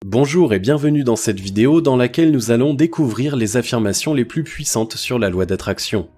Bonjour et bienvenue dans cette vidéo dans laquelle nous allons découvrir les affirmations les plus puissantes sur la loi d'attraction.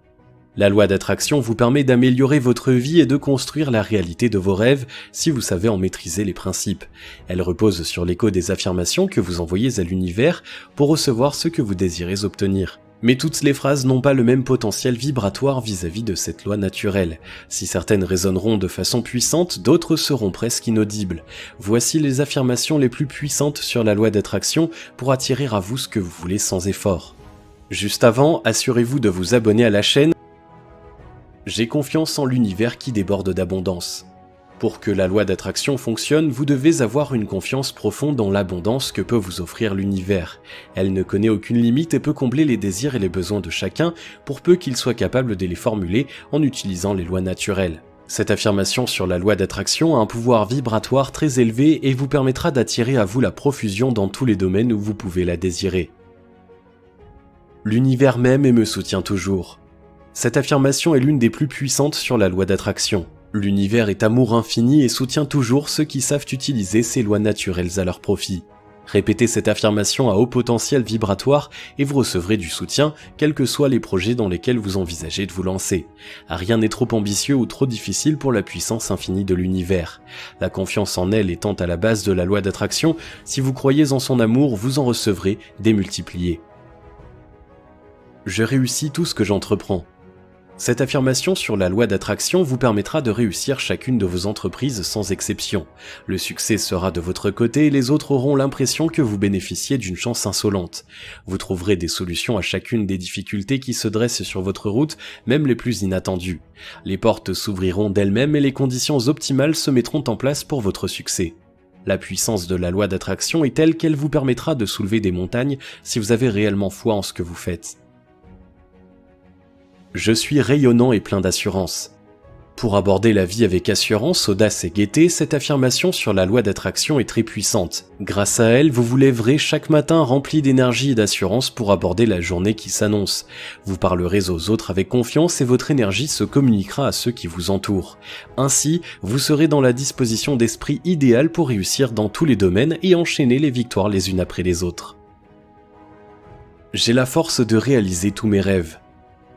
La loi d'attraction vous permet d'améliorer votre vie et de construire la réalité de vos rêves si vous savez en maîtriser les principes. Elle repose sur l'écho des affirmations que vous envoyez à l'univers pour recevoir ce que vous désirez obtenir. Mais toutes les phrases n'ont pas le même potentiel vibratoire vis-à-vis de cette loi naturelle. Si certaines résonneront de façon puissante, d'autres seront presque inaudibles. Voici les affirmations les plus puissantes sur la loi d'attraction pour attirer à vous ce que vous voulez sans effort. Juste avant, assurez-vous de vous abonner à la chaîne. J'ai confiance en l'univers qui déborde d'abondance. Pour que la loi d'attraction fonctionne, vous devez avoir une confiance profonde en l'abondance que peut vous offrir l'univers. Elle ne connaît aucune limite et peut combler les désirs et les besoins de chacun, pour peu qu'il soit capable de les formuler en utilisant les lois naturelles. Cette affirmation sur la loi d'attraction a un pouvoir vibratoire très élevé et vous permettra d'attirer à vous la profusion dans tous les domaines où vous pouvez la désirer. L'univers m'aime et me soutient toujours. Cette affirmation est l'une des plus puissantes sur la loi d'attraction. L'univers est amour infini et soutient toujours ceux qui savent utiliser ces lois naturelles à leur profit. Répétez cette affirmation à haut potentiel vibratoire et vous recevrez du soutien, quels que soient les projets dans lesquels vous envisagez de vous lancer. Rien n'est trop ambitieux ou trop difficile pour la puissance infinie de l'univers. La confiance en elle étant à la base de la loi d'attraction, si vous croyez en son amour, vous en recevrez démultiplié. Je réussis tout ce que j'entreprends. Cette affirmation sur la loi d'attraction vous permettra de réussir chacune de vos entreprises sans exception. Le succès sera de votre côté et les autres auront l'impression que vous bénéficiez d'une chance insolente. Vous trouverez des solutions à chacune des difficultés qui se dressent sur votre route, même les plus inattendues. Les portes s'ouvriront d'elles-mêmes et les conditions optimales se mettront en place pour votre succès. La puissance de la loi d'attraction est telle qu'elle vous permettra de soulever des montagnes si vous avez réellement foi en ce que vous faites. Je suis rayonnant et plein d'assurance. Pour aborder la vie avec assurance, audace et gaieté, cette affirmation sur la loi d'attraction est très puissante. Grâce à elle, vous vous lèverez chaque matin rempli d'énergie et d'assurance pour aborder la journée qui s'annonce. Vous parlerez aux autres avec confiance et votre énergie se communiquera à ceux qui vous entourent. Ainsi, vous serez dans la disposition d'esprit idéale pour réussir dans tous les domaines et enchaîner les victoires les unes après les autres. J'ai la force de réaliser tous mes rêves.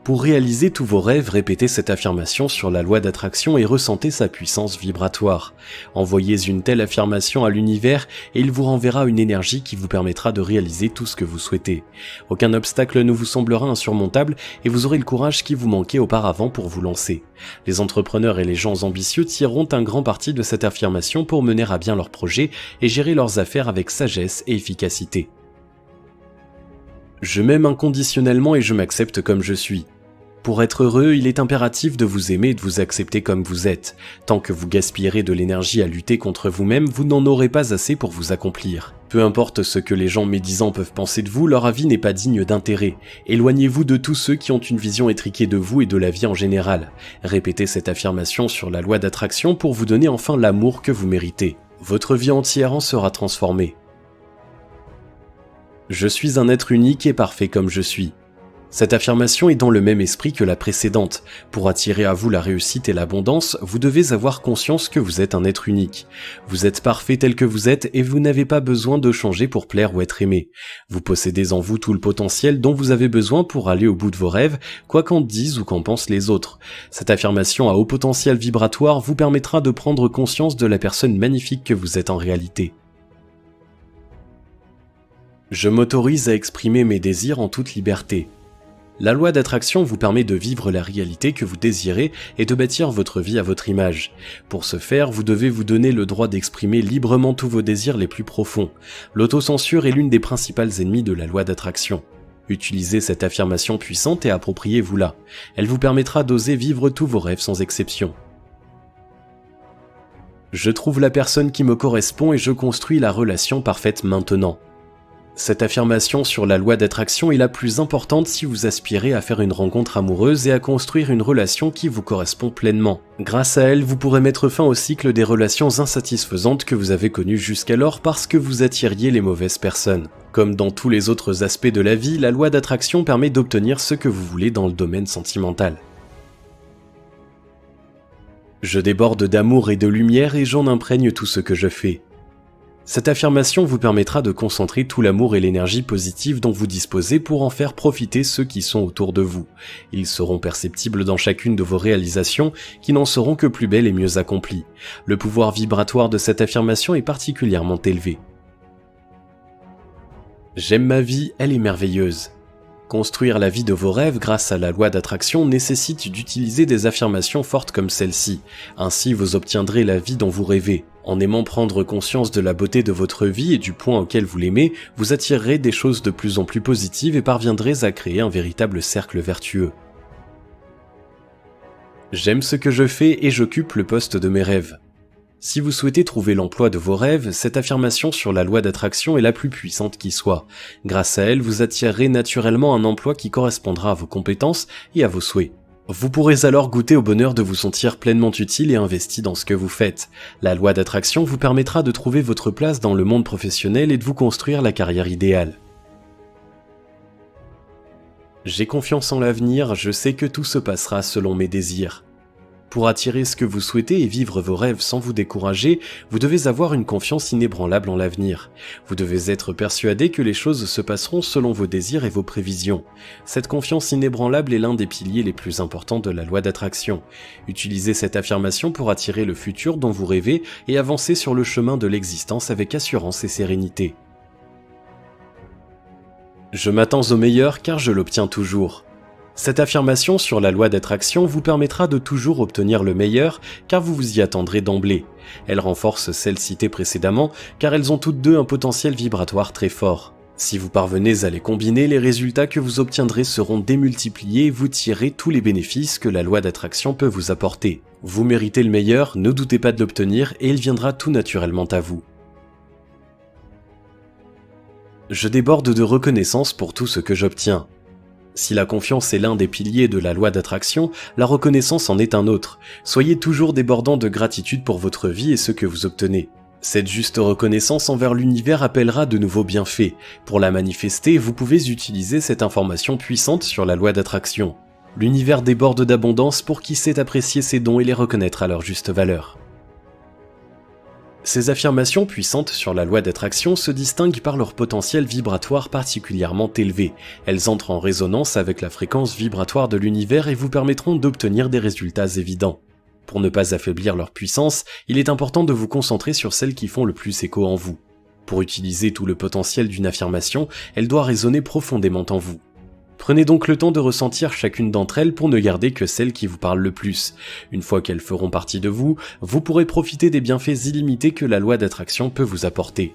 Pour réaliser tous vos rêves, répétez cette affirmation sur la loi d'attraction et ressentez sa puissance vibratoire. Envoyez une telle affirmation à l'univers et il vous renverra une énergie qui vous permettra de réaliser tout ce que vous souhaitez. Aucun obstacle ne vous semblera insurmontable et vous aurez le courage qui vous manquait auparavant pour vous lancer. Les entrepreneurs et les gens ambitieux tireront un grand parti de cette affirmation pour mener à bien leurs projets et gérer leurs affaires avec sagesse et efficacité. Je m'aime inconditionnellement et je m'accepte comme je suis. Pour être heureux, il est impératif de vous aimer et de vous accepter comme vous êtes. Tant que vous gaspillerez de l'énergie à lutter contre vous-même, vous n'en aurez pas assez pour vous accomplir. Peu importe ce que les gens médisants peuvent penser de vous, leur avis n'est pas digne d'intérêt. Éloignez-vous de tous ceux qui ont une vision étriquée de vous et de la vie en général. Répétez cette affirmation sur la loi d'attraction pour vous donner enfin l'amour que vous méritez. Votre vie entière en sera transformée. Je suis un être unique et parfait comme je suis. Cette affirmation est dans le même esprit que la précédente. Pour attirer à vous la réussite et l'abondance, vous devez avoir conscience que vous êtes un être unique. Vous êtes parfait tel que vous êtes et vous n'avez pas besoin de changer pour plaire ou être aimé. Vous possédez en vous tout le potentiel dont vous avez besoin pour aller au bout de vos rêves, quoi qu'en disent ou qu'en pensent les autres. Cette affirmation à haut potentiel vibratoire vous permettra de prendre conscience de la personne magnifique que vous êtes en réalité. Je m'autorise à exprimer mes désirs en toute liberté. La loi d'attraction vous permet de vivre la réalité que vous désirez et de bâtir votre vie à votre image. Pour ce faire, vous devez vous donner le droit d'exprimer librement tous vos désirs les plus profonds. L'autocensure est l'une des principales ennemies de la loi d'attraction. Utilisez cette affirmation puissante et appropriez-vous-la. Elle vous permettra d'oser vivre tous vos rêves sans exception. Je trouve la personne qui me correspond et je construis la relation parfaite maintenant. Cette affirmation sur la loi d'attraction est la plus importante si vous aspirez à faire une rencontre amoureuse et à construire une relation qui vous correspond pleinement. Grâce à elle, vous pourrez mettre fin au cycle des relations insatisfaisantes que vous avez connues jusqu'alors parce que vous attiriez les mauvaises personnes. Comme dans tous les autres aspects de la vie, la loi d'attraction permet d'obtenir ce que vous voulez dans le domaine sentimental. Je déborde d'amour et de lumière et j'en imprègne tout ce que je fais. Cette affirmation vous permettra de concentrer tout l'amour et l'énergie positive dont vous disposez pour en faire profiter ceux qui sont autour de vous. Ils seront perceptibles dans chacune de vos réalisations qui n'en seront que plus belles et mieux accomplies. Le pouvoir vibratoire de cette affirmation est particulièrement élevé. J'aime ma vie, elle est merveilleuse. Construire la vie de vos rêves grâce à la loi d'attraction nécessite d'utiliser des affirmations fortes comme celle-ci. Ainsi, vous obtiendrez la vie dont vous rêvez. En aimant prendre conscience de la beauté de votre vie et du point auquel vous l'aimez, vous attirerez des choses de plus en plus positives et parviendrez à créer un véritable cercle vertueux. J'aime ce que je fais et j'occupe le poste de mes rêves. Si vous souhaitez trouver l'emploi de vos rêves, cette affirmation sur la loi d'attraction est la plus puissante qui soit. Grâce à elle, vous attirerez naturellement un emploi qui correspondra à vos compétences et à vos souhaits. Vous pourrez alors goûter au bonheur de vous sentir pleinement utile et investi dans ce que vous faites. La loi d'attraction vous permettra de trouver votre place dans le monde professionnel et de vous construire la carrière idéale. J'ai confiance en l'avenir, je sais que tout se passera selon mes désirs. Pour attirer ce que vous souhaitez et vivre vos rêves sans vous décourager, vous devez avoir une confiance inébranlable en l'avenir. Vous devez être persuadé que les choses se passeront selon vos désirs et vos prévisions. Cette confiance inébranlable est l'un des piliers les plus importants de la loi d'attraction. Utilisez cette affirmation pour attirer le futur dont vous rêvez et avancer sur le chemin de l'existence avec assurance et sérénité. Je m'attends au meilleur car je l'obtiens toujours. Cette affirmation sur la loi d'attraction vous permettra de toujours obtenir le meilleur car vous vous y attendrez d'emblée. Elle renforce celles citées précédemment car elles ont toutes deux un potentiel vibratoire très fort. Si vous parvenez à les combiner, les résultats que vous obtiendrez seront démultipliés et vous tirerez tous les bénéfices que la loi d'attraction peut vous apporter. Vous méritez le meilleur, ne doutez pas de l'obtenir et il viendra tout naturellement à vous. Je déborde de reconnaissance pour tout ce que j'obtiens. Si la confiance est l'un des piliers de la loi d'attraction, la reconnaissance en est un autre. Soyez toujours débordant de gratitude pour votre vie et ce que vous obtenez. Cette juste reconnaissance envers l'univers appellera de nouveaux bienfaits. Pour la manifester, vous pouvez utiliser cette information puissante sur la loi d'attraction. L'univers déborde d'abondance pour qui sait apprécier ses dons et les reconnaître à leur juste valeur. Ces affirmations puissantes sur la loi d'attraction se distinguent par leur potentiel vibratoire particulièrement élevé. Elles entrent en résonance avec la fréquence vibratoire de l'univers et vous permettront d'obtenir des résultats évidents. Pour ne pas affaiblir leur puissance, il est important de vous concentrer sur celles qui font le plus écho en vous. Pour utiliser tout le potentiel d'une affirmation, elle doit résonner profondément en vous. Prenez donc le temps de ressentir chacune d'entre elles pour ne garder que celles qui vous parlent le plus. Une fois qu'elles feront partie de vous, vous pourrez profiter des bienfaits illimités que la loi d'attraction peut vous apporter.